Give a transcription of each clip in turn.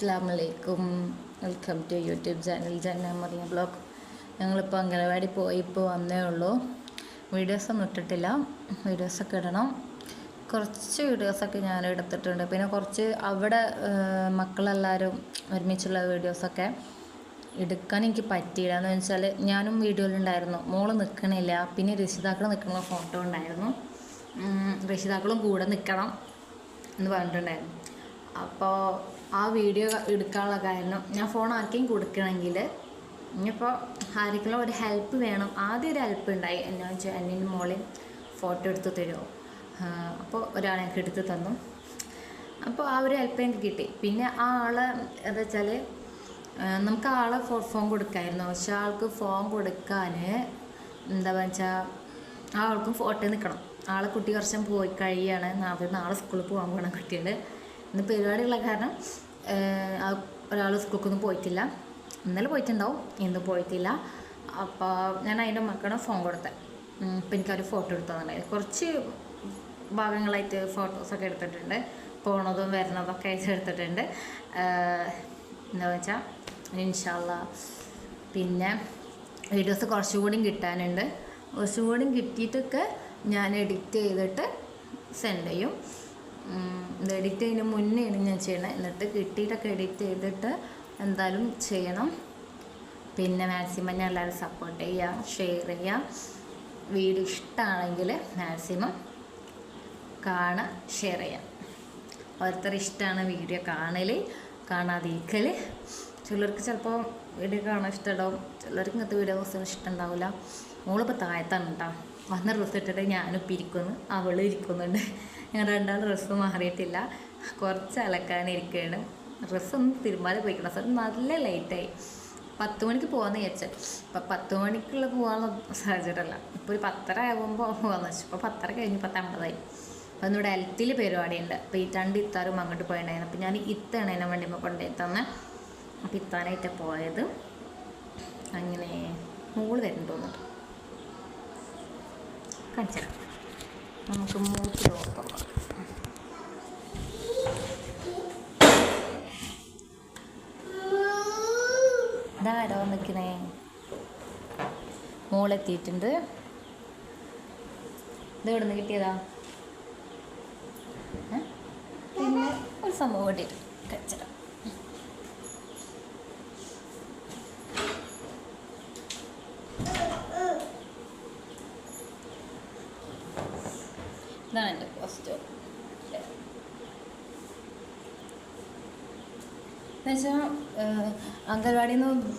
അസ്സലാമലൈക്കും. Welcome to YouTube channel ജന്ന Mariyam blog. ഞങ്ങളിപ്പോൾ അംഗനവാടി പോയി ഇപ്പോൾ വന്നേ ഉള്ളൂ. വീഡിയോസൊന്നും ഇട്ടിട്ടില്ല, വീഡിയോസൊക്കെ ഇടണം. കുറച്ച് വീഡിയോസൊക്കെ ഞാൻ എടുത്തിട്ടുണ്ട്. പിന്നെ കുറച്ച് അവിടെ മക്കളെല്ലാവരും ഒരുമിച്ചുള്ള വീഡിയോസൊക്കെ എടുക്കാൻ എനിക്ക് പറ്റിയില്ല. എന്ന് വെച്ചാൽ ഞാനും വീഡിയോയിലുണ്ടായിരുന്നു, മോള് നിൽക്കണില്ല. പിന്നെ രക്ഷിതാക്കൾ നിൽക്കുന്ന ഫോട്ടോ ഉണ്ടായിരുന്നു, രക്ഷിതാക്കളും കൂടെ നിൽക്കണം എന്ന് പറഞ്ഞിട്ടുണ്ടായിരുന്നു. അപ്പോൾ ആ വീഡിയോ എടുക്കാനുള്ള കാരണം, ഞാൻ ഫോൺ ആർക്കെങ്കിലും കൊടുക്കണമെങ്കിൽ ഇനിയിപ്പോൾ ആർക്കെങ്കിലും ഒരു ഹെൽപ്പ് വേണം. ആദ്യം ഒരു ഹെൽപ്പ് ഉണ്ടായി, എന്നാ വെച്ചാൽ എന്നിൻ്റെ മോളെ ഫോട്ടോ എടുത്ത് തരുമോ. അപ്പോൾ ഒരാളെ എനിക്ക് എടുത്ത് തന്നു. അപ്പോൾ ആ ഒരു ഹെൽപ്പ് എനിക്ക് കിട്ടി. പിന്നെ ആ ആളെ എന്താ വെച്ചാൽ നമുക്ക് ആളെ ഫോൺ കൊടുക്കാമായിരുന്നു. പക്ഷെ ആൾക്ക് ഫോൺ കൊടുക്കാൻ എന്താ വെച്ചാൽ ആൾക്കും ഫോട്ടോ നിൽക്കണം. ആളെ കുട്ടി കുറച്ചും പോയി കഴിയാണ്. നാളെ സ്കൂളിൽ പോകാൻ പോകണം കുട്ടിയുണ്ട്. ഇന്ന് പരിപാടിയുള്ള കാരണം ഒരാൾ സ്കൂൾക്കൊന്നും പോയിട്ടില്ല. ഇന്നലെ പോയിട്ടുണ്ടാവും, ഇന്ന് പോയിട്ടില്ല. അപ്പോൾ ഞാൻ അതിൻ്റെ മക്കളെ ഫോൺ കൊടുത്തത്. അപ്പോൾ എനിക്കൊരു ഫോട്ടോ എടുത്തതുണ്ടായി. കുറച്ച് ഭാഗങ്ങളായിട്ട് ഫോട്ടോസൊക്കെ എടുത്തിട്ടുണ്ട്, പോണതും വരുന്നതൊക്കെ ആയിട്ട് എടുത്തിട്ടുണ്ട്. എന്താ വെച്ചാൽ ഇൻഷാ അല്ലാഹ് പിന്നെ വീഡിയോസ് കുറച്ചുകൂടി കിട്ടാനുണ്ട്. കുറച്ചുകൂടി കിട്ടിയിട്ടൊക്കെ ഞാൻ എഡിറ്റ് ചെയ്തിട്ട് സെൻഡ് ചെയ്യും. ഇത് എഡിറ്റ് ചെയ്യുന്നതിന് മുന്നെയാണ് ഞാൻ ചെയ്യണത്. എന്നിട്ട് കിട്ടിയിട്ടൊക്കെ എഡിറ്റ് ചെയ്തിട്ട് എന്തായാലും ചെയ്യണം. പിന്നെ മാക്സിമം ഞാൻ എല്ലാവരും സപ്പോർട്ട് ചെയ്യുക, ഷെയർ ചെയ്യുക. വീഡിയോ ഇഷ്ടമാണെങ്കിൽ മാക്സിമം കാണുക, ഷെയർ ചെയ്യുക. ഓരോരുത്തർ ഇഷ്ടമാണ് വീഡിയോ കാണാതിരിക്കൽ. ചിലർക്ക് ചിലപ്പോൾ വീഡിയോ കാണാൻ ഇഷ്ടമുണ്ടാവും, ചിലർക്ക് ഇങ്ങനത്തെ വീഡിയോസ് ഇഷ്ടമുണ്ടാവില്ല. മോളിപ്പോൾ താഴത്താണ് കേട്ടോ. വന്ന ഡ്രസ്സ് ഇട്ടിട്ട് ഞാനിപ്പോൾ ഇരിക്കുന്നു, അവളും ഇരിക്കുന്നുണ്ട്. ഞാൻ രണ്ടാളും ഡ്രസ്സ് മാറിയിട്ടില്ല, കുറച്ച് അലക്കാനിരിക്കുകയാണ്. ഡ്രസ്സൊന്നും തിരുമ്പാതെ പോയിക്കണം. സാർ നല്ല ലേറ്റായി. 10 മണിക്ക് പോകാമെന്ന് വിചാരിച്ചത്. ഇപ്പം 10 മണിക്കുള്ള പോകാനുള്ള സാഹചര്യമല്ല. ഇപ്പോൾ ഒരു 10:30 ആകുമ്പോൾ പോകാമെന്ന് വെച്ചു. ഇപ്പോൾ 10:30 കഴിഞ്ഞ് 10:50. അപ്പോൾ ഇന്നിവിടെ ഹെൽത്തിൽ പരിപാടിയുണ്ട്. അപ്പോൾ ഈ 2 ഇത്താരും അങ്ങോട്ട് പോയിട്ടുണ്ടായിരുന്നു. അപ്പോൾ ഞാൻ ഇത്താണ് എന്നെ വണ്ടി കൊണ്ടുപോയി തന്നെ. അപ്പോൾ ഇത്താനായിട്ടാണ് പോയത്. അങ്ങനെ മോള് വരുന്നു തോന്നുന്നുണ്ട്, കാണിച്ചാൽ നമുക്ക് മൂത്ത് നോക്കാം. ഇതാരോ നിൽക്കണേ. മോളെത്തിയിട്ടുണ്ട്. ഇത് ഇവിടെ നിന്ന് കിട്ടിയതാ. പിന്നെ ഒരു സംഭവം കിട്ടിയിട്ട് കഴിച്ചിടാം. ഇതാണ് എൻ്റെ പോസ്റ്റ്. എന്നുവെച്ചാൽ അംഗൻവാടിയിൽ നിന്ന്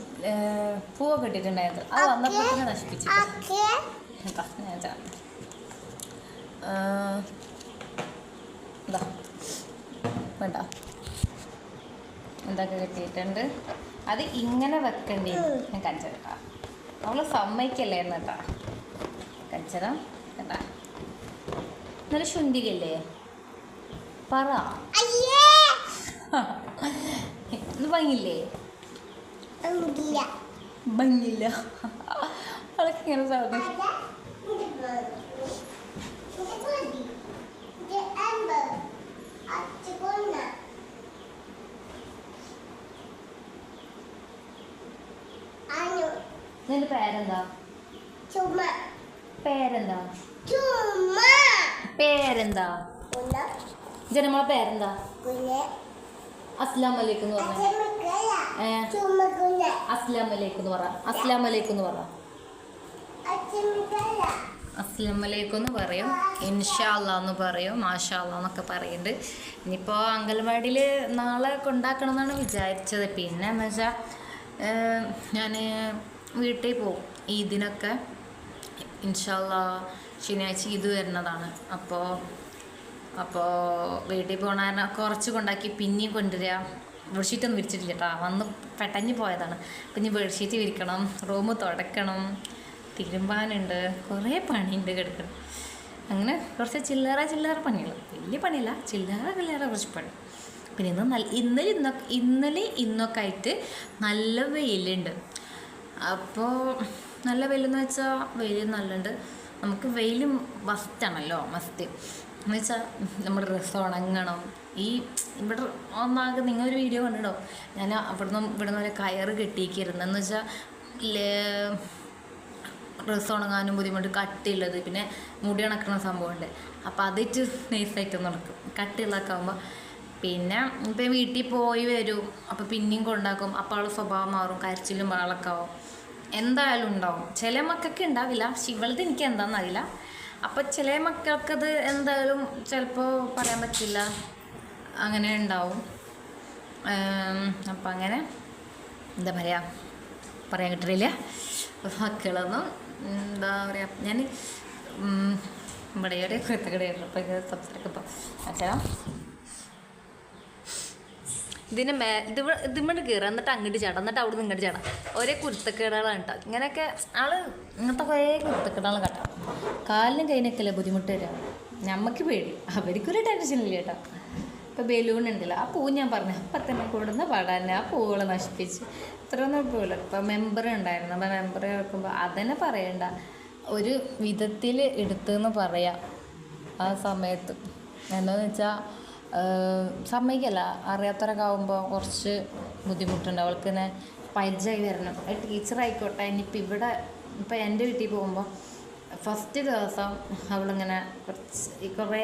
പൂവൊക്കെ ഇട്ടിട്ടുണ്ടായിരുന്നു. അത് വന്നപ്പോൾ തന്നെ നശിപ്പിച്ചു. വേണ്ട എന്തൊക്കെ കിട്ടിയിട്ടുണ്ട്. അത് ഇങ്ങനെ വെക്കേണ്ടി ഞാൻ കഞ്ചിടാം. അവള് സമ്മതിക്കല്ലായിരുന്നു കേട്ടാ. കഞ്ചിടാം കേട്ടാ. നല്ല ശുണ്ടികല്ലേ പറ. ഇത് ഭംഗില്ലേ? ഭംഗില്ല. അവൾക്ക് ഇങ്ങനെ സാധനം നിന്റെ പേരെന്താ? പേരെന്താ? പേരെന്താ? ജനമോളെ പേരെന്താ? അസ്സലാമു അലൈക്കും എന്ന് പറഞ്ഞ. അസ്സലാമു അലൈക്കും എന്ന് പറ. അസ്സലാമു അലൈക്കും എന്ന് പറ. അസ്സലാമു അലൈക്കും എന്ന് പറയും, ഇൻഷാ അല്ലാ എന്ന് പറയും, മാഷാ അല്ലാ എന്നൊക്കെ പറയുന്നുണ്ട്. ഇനിയിപ്പോൾ അംഗൻവാടിയിൽ നാളെ കൊണ്ടാക്കണം എന്നാണ് വിചാരിച്ചത്. പിന്നെ എന്ന് വെച്ചാൽ ഞാൻ വീട്ടിൽ പോകും ഈദിനൊക്കെ. ഇൻഷാ അല്ലാ ശനിയാഴ്ച ഈദ് വരുന്നതാണ്. അപ്പോൾ വീട്ടിൽ പോകണ കുറച്ച് കൊണ്ടാക്കി പിന്നെയും കൊണ്ടുവരിക. ബെഡ്ഷീറ്റൊന്നും വിരിച്ചിട്ടില്ല കേട്ടോ, വന്ന് പെട്ടഞ്ഞ് പോയതാണ്. അപ്പം ഇനി ബെഡ്ഷീറ്റ് വിരിക്കണം, റൂം തുടയ്ക്കണം, തിരുമ്പാനുണ്ട്, കുറേ പണിയുണ്ട് കിടക്കണം. അങ്ങനെ കുറച്ച് ചില്ലറ പണികൾ, വലിയ പണിയില്ല, ചില്ലറ കുറച്ച് പണി. പിന്നെ ഇന്നലെ ഇന്നൊക്കെ ആയിട്ട് നല്ല വെയിലുണ്ട്. അപ്പോൾ നല്ല വെയിലെന്ന് വെച്ചാൽ വെയിൽ നല്ലുണ്ട്. നമുക്ക് വെയിലും മസ്റ്റാണല്ലോ, മസ്റ്റ് എന്ന് വെച്ചാൽ നമ്മുടെ ഡ്രസ്സ് ഉണങ്ങണം, ഈ ഇവിടെ ഒന്നാകെ നിങ്ങളൊരു വീഡിയോ കണ്ടിട്ടോ, ഞാൻ ഇവിടുന്ന് ഒരു കയറ് കെട്ടിയിരിക്കുന്നു. എന്ന് വെച്ചാൽ ഡ്രസ്സ് ഉണങ്ങാനും ബുദ്ധിമുട്ട്, കട്ടിയുള്ളത്, പിന്നെ മുടി ഉണക്കുന്ന സംഭവമുണ്ട്. അപ്പോൾ അതിട്ട് നൈസായിട്ട് നടക്കും കട്ടിയുള്ളതൊക്കെ ആകുമ്പോൾ. പിന്നെ ഇപ്പം വീട്ടിൽ പോയി വരും, അപ്പോൾ പിന്നെയും കൊണ്ടാക്കും. അപ്പോൾ അവൾ സ്വഭാവം മാറും, കരച്ചിലും വാളൊക്കെ ആവും, എന്തായാലും ഉണ്ടാവും. ചില മക്കൾക്ക് ഉണ്ടാവില്ല, പക്ഷെ ഇവളത് എനിക്ക് എന്താണെന്നറിയില്ല. അപ്പോൾ ചില മക്കൾക്കത് എന്തായാലും ചിലപ്പോൾ പറയാൻ പറ്റില്ല, അങ്ങനെ ഉണ്ടാവും. അപ്പം അങ്ങനെ എന്താ പറയുക, പറയാൻ കിട്ടില്ല. മക്കളൊന്നും എന്താ പറയുക, ഞാൻ ഇവിടെ കുരുത്തക്കടയായിരുന്നു. അപ്പോൾ ഇത് സംസാരിക്കുമ്പോൾ അച്ഛനാ ഇതിമ്മണ്ട് കയറുക, എന്നിട്ട് അങ്ങോട്ട് ചാടാം, എന്നിട്ട് അവിടെ നിന്ന് ഇങ്ങോട്ട് ചാടാം. ഒരേ കുരുത്തക്കേടുകളാണ് കേട്ടോ. ഇങ്ങനെയൊക്കെ ഇങ്ങനത്തെ കുറേ കുരുത്തക്കേടുകൾ കേട്ടോ. കാലിനും കൈനൊക്കെയല്ലേ ബുദ്ധിമുട്ട് വരിക, നമുക്ക് പേടി, അവർക്കൊരു ടെൻഷനില്ല കേട്ടോ. ഇപ്പോൾ ബലൂൺ ഉണ്ടല്ലോ, ആ പൂ ഞാൻ പറഞ്ഞു അപ്പം തന്നെ കൂടുന്ന പാടാൻ ആ പൂവുകളെ നശിപ്പിച്ച് ഇത്രയൊന്നും പോകില്ല. ഇപ്പം മെമ്പർ ഉണ്ടായിരുന്നു, അപ്പം മെമ്പർ കേൾക്കുമ്പോൾ അതന്നെ പറയണ്ട, ഒരു വിധത്തിൽ എടുത്തെന്ന് പറയാം. ആ സമയത്ത് എന്താണെന്ന് വെച്ചാൽ സമ്മതിക്കല്ല, അറിയാത്തവരൊക്കെ ആകുമ്പോൾ കുറച്ച് ബുദ്ധിമുട്ടുണ്ട്. അവൾക്ക് തന്നെ പരിചയമായി വരണം. ടീച്ചറായിക്കോട്ടെ, ഇനിയിപ്പോൾ ഇവിടെ ഇപ്പോൾ എൻ്റെ വീട്ടിൽ പോകുമ്പോൾ ഫസ്റ്റ് ദിവസം അവളിങ്ങനെ കുറേ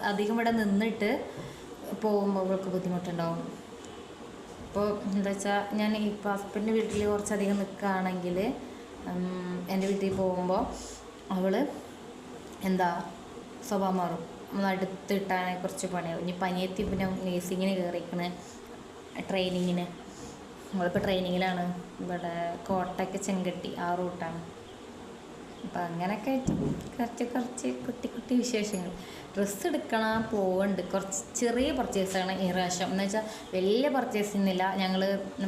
അധികം ഇവിടെ നിന്നിട്ട് പോകുമ്പോൾ അവൾക്ക് ബുദ്ധിമുട്ടുണ്ടാവും. ഇപ്പോൾ എന്താ വെച്ചാൽ ഞാൻ ഇപ്പോൾ ഹസ്ബൻഡിൻ്റെ വീട്ടിൽ കുറച്ചധികം നിൽക്കുകയാണെങ്കിൽ എൻ്റെ വീട്ടിൽ പോകുമ്പോൾ അവൾ എന്താ സ്വഭാവം മാറും, അടുത്തിട്ടാനെ കുറച്ച് പണിയാവും. ഇനി പനിയെത്തി പിന്നെ നേഴ്സിങ്ങിന് കയറിക്കണ്, ട്രെയിനിങ്ങിന്. നമ്മളിപ്പോൾ ട്രെയിനിങ്ങിലാണ് ഇവിടെ കോട്ടയ്ക്ക് ചെങ്കട്ടി ആ റൂട്ടാണ്. അപ്പം അങ്ങനെയൊക്കെ ആയിട്ട് കുറച്ച് കുട്ടി വിശേഷങ്ങൾ. ഡ്രസ്സ് എടുക്കണം പോകുന്നുണ്ട്, കുറച്ച് ചെറിയ പർച്ചേസാണ് ഈ പ്രാവശ്യം. എന്ന് വെച്ചാൽ വലിയ പർച്ചേസിന്നില്ല. ഞങ്ങൾ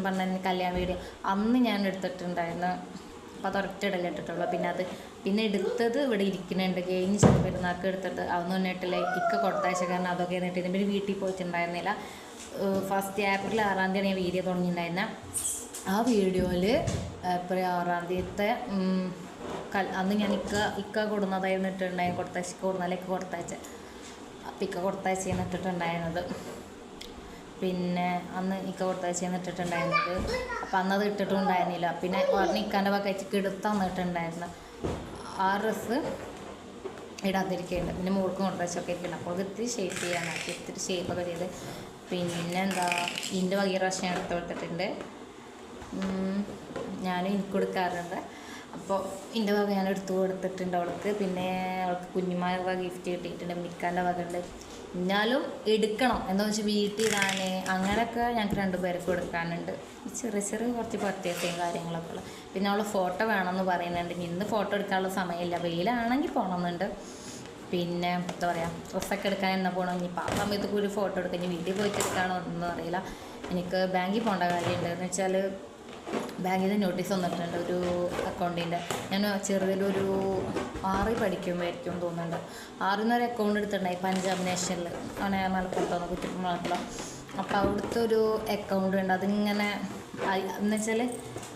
പറഞ്ഞ കല്യാണ വീഡിയോ അന്ന് ഞാൻ എടുത്തിട്ടുണ്ടായിരുന്നു, അപ്പോൾ അത് ഒരൊറ്റ ഇടയിൽ ഇട്ടിട്ടുള്ളൂ. പിന്നെ എടുത്തത് ഇവിടെ ഇരിക്കുന്നുണ്ട്, കഴിഞ്ഞ് പെരുന്നാൾക്ക് എടുത്തിട്ട് അതൊന്നും എന്നിട്ടില്ല. കൊടുത്താഴ്ച കാരണം അതൊക്കെ എന്നിട്ട് പിന്നെ വീട്ടിൽ പോയിട്ടുണ്ടായിരുന്നില്ല. ഫസ്റ്റ് ഏപ്രിൽ 6-ാം തീയതി ഞാൻ വീഡിയോ തുടങ്ങിയിട്ടുണ്ടായിരുന്ന ആ വീഡിയോയിൽ ഏപ്രിൽ 6-ാം തീയതിത്തെ അന്ന് ഞാൻ ഇക്ക കൊടുന്നതായിരുന്നു ഇട്ടിട്ടുണ്ടായിരുന്നു. കൊടുത്താഴ്ച കൊടുന്നാലേക്ക് കൊടുത്താഴ്ച, അപ്പം കൊടുത്താഴ്ച ഇട്ടിട്ടുണ്ടായിരുന്നത്. പിന്നെ അന്ന് കൊടുത്താഴ്ച ഇട്ടിട്ടുണ്ടായിരുന്നത്. അപ്പം അന്നത് ഇട്ടിട്ടുണ്ടായിരുന്നില്ല. പിന്നെ ഇക്കാൻ്റെ വകച്ച് എടുത്താന്ന് ഇട്ടിട്ടുണ്ടായിരുന്നു. ആ ഡ്രസ്സ് ഇടാതിരിക്കുന്നുണ്ട്. പിന്നെ മോൾക്കും കൊടുത്താഴ്ചയൊക്കെ ഇരിക്കണം. അപ്പോൾ ഇത്തിരി ഷേപ്പ് ചെയ്യാനാക്കി, ഇത്തിരി ഷേപ്പൊക്കെ ചെയ്ത്. പിന്നെ എന്താ ഇതിൻ്റെ വകീ പ്രാവശ്യം എടുത്ത് കൊടുത്തിട്ടുണ്ട്. ഞാനും എനിക്ക് കൊടുക്കാറുണ്ട്. അപ്പോൾ എൻ്റെ വക ഞാൻ എടുത്തു കൊടുത്തിട്ടുണ്ട് അവൾക്ക്. പിന്നെ അവൾക്ക് കുഞ്ഞുമായ വക ഗിഫ്റ്റ് കിട്ടിയിട്ടുണ്ട്, മിക്കാൻ്റെ വക ഉണ്ട്. എന്നാലും എടുക്കണം, എന്താണെന്ന് വെച്ചാൽ വീട്ടിലിടാൻ അങ്ങനെയൊക്കെ ഞങ്ങൾക്ക് 2 പേർക്ക് കൊടുക്കാനുണ്ട്. ചെറിയ കുറച്ച് പർച്ചേസും കാര്യങ്ങളൊക്കെ ഉള്ള. പിന്നെ അവൾ ഫോട്ടോ വേണമെന്ന് പറയുന്നുണ്ട്. ഇന്ന് ഫോട്ടോ എടുക്കാനുള്ള സമയമില്ല, വെയിലാണെങ്കിൽ പോകണമെന്നുണ്ട്. പിന്നെ എന്താ പറയുക, ഡ്രസ്സൊക്കെ എടുക്കാൻ എന്നാ പോകണം. ഇനിയിപ്പോൾ ആ സമയത്ത് കൂടി ഫോട്ടോ എടുക്കാം. ഇനി വീട്ടിൽ പോയിട്ട് എടുക്കാനോ ഒന്നും അറിയില്ല. എനിക്ക് ബാങ്കിൽ പോകേണ്ട കാര്യമുണ്ട്. എന്ന് വെച്ചാൽ ബാങ്കിൽ നിന്ന് നോട്ടീസ് വന്നിട്ടുണ്ട് ഒരു അക്കൗണ്ടിൻ്റെ. ഞാൻ ചെറുതിലൊരു 6 പഠിക്കുമ്പോഴായിരിക്കും തോന്നുന്നുണ്ട്. 6 അക്കൗണ്ട് എടുത്തിട്ടുണ്ടായി പഞ്ചാബ് നാഷണലിൽ, അങ്ങനെ മലപ്പുറത്താണ്, കുറ്റിപ്പുറം. അപ്പോൾ അവിടുത്തെ ഒരു അക്കൗണ്ട് ഉണ്ട്. അതിങ്ങനെ എന്ന് വെച്ചാൽ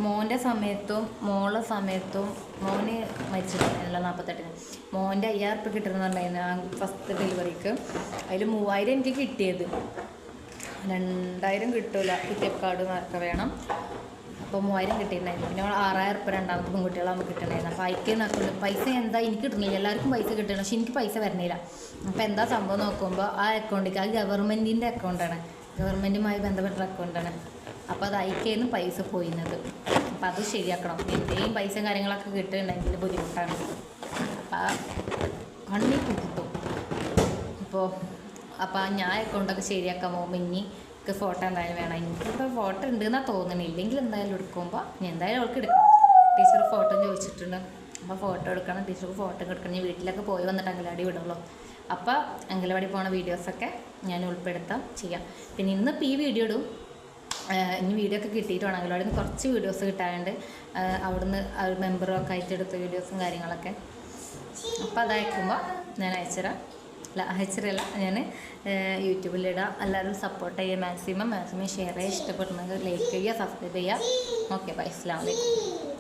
മോൻ്റെ സമയത്തും മോളുടെ സമയത്തും മോന് മരിച്ചിട്ടുണ്ടായിരുന്നില്ല 48-ന്. മോൻ്റെ 5000 ഉറുപ്പിക കിട്ടുന്നുണ്ടായിരുന്നു ആ ഫസ്റ്റ് ഡെലിവറിക്ക്. അതിൽ 3000 എനിക്ക് കിട്ടിയത്, 2000 കിട്ടില്ല, ടിക്കറ്റ് കാർഡ് ഒക്കെ വേണം. അപ്പോൾ 3000 കിട്ടിയിട്ടുണ്ടായിരുന്നു. പിന്നെ 6000 ഉറുപ്പിക രണ്ടാമത്തെ പെൺകുട്ടികളാകുമ്പോൾ കിട്ടണമായിരുന്നു. അപ്പോൾ അയക്കുന്ന പൈസ എന്താ എനിക്ക് കിട്ടണില്ല, എല്ലാവർക്കും പൈസ കിട്ടണം, പക്ഷെ എനിക്ക് പൈസ വരണില്ല. അപ്പോൾ എന്താ സംഭവം നോക്കുമ്പോൾ ആ അക്കൗണ്ടിലേക്ക്, ആ ഗവൺമെൻറ്റിൻ്റെ അക്കൗണ്ടാണ്, ഗവൺമെൻറ്റുമായി ബന്ധപ്പെട്ട അക്കൗണ്ടാണ്. അപ്പോൾ അത് അയക്കുന്ന പൈസ പോയിരുന്നത്. അപ്പോൾ അത് ശരിയാക്കണം. എന്തെങ്കിലും പൈസ കാര്യങ്ങളൊക്കെ കിട്ടുന്നുണ്ടെങ്കിൽ ബുദ്ധിമുട്ടാണ്. അപ്പോൾ കണ്ണി കുത്തും. അപ്പോൾ ഞാൻ അക്കൗണ്ടൊക്കെ ശരിയാക്കാൻ പോകുമ്പോൾ ഇനി ഫോട്ടോ എന്തായാലും വേണം. എനിക്കിപ്പോൾ ഫോട്ടോ ഉണ്ടെന്നാണ് തോന്നുന്നത്, ഇല്ലെങ്കിൽ എന്തായാലും എടുക്കുമ്പോൾ ഞാൻ എന്തായാലും അവൾക്ക് എടുക്കണം. ടീച്ചർ ഫോട്ടോ ചോദിച്ചിട്ടുണ്ട്, അപ്പോൾ ഫോട്ടോ എടുക്കണം. ടീച്ചർക്ക് ഫോട്ടോ എടുക്കണം. ഞാൻ വീട്ടിലൊക്കെ പോയി വന്നിട്ട് അംഗനവാടി വിടുള്ളൂ. അപ്പോൾ അംഗനവാടി പോകുന്ന വീഡിയോസൊക്കെ ഞാൻ ഉൾപ്പെടുത്താം, ചെയ്യാം. പിന്നെ ഇന്നിപ്പോൾ ഈ വീഡിയോ ഇടും. ഇനി വീഡിയോ ഒക്കെ കിട്ടിയിട്ട് വേണം, അംഗനവാടിയിൽ നിന്ന് കുറച്ച് വീഡിയോസ് കിട്ടാനുണ്ട്. അവിടുന്ന് മെമ്പറൊക്കെ ആയിട്ട് എടുത്ത വീഡിയോസും കാര്യങ്ങളൊക്കെ. അപ്പോൾ അതയക്കുമ്പോൾ ഞാൻ അയച്ചിരല്ല, ഞാൻ യൂട്യൂബിലിടാം. എല്ലാവരും സപ്പോർട്ട് ചെയ്യുക, മാക്സിമം ഷെയർ ചെയ്യുക, ഇഷ്ടപ്പെടുന്നത് ലൈക്ക് ചെയ്യുക, സബ്സ്ക്രൈബ് ചെയ്യുക. ഓക്കെ ബൈ, അസ്സലാമു അലൈക്കും.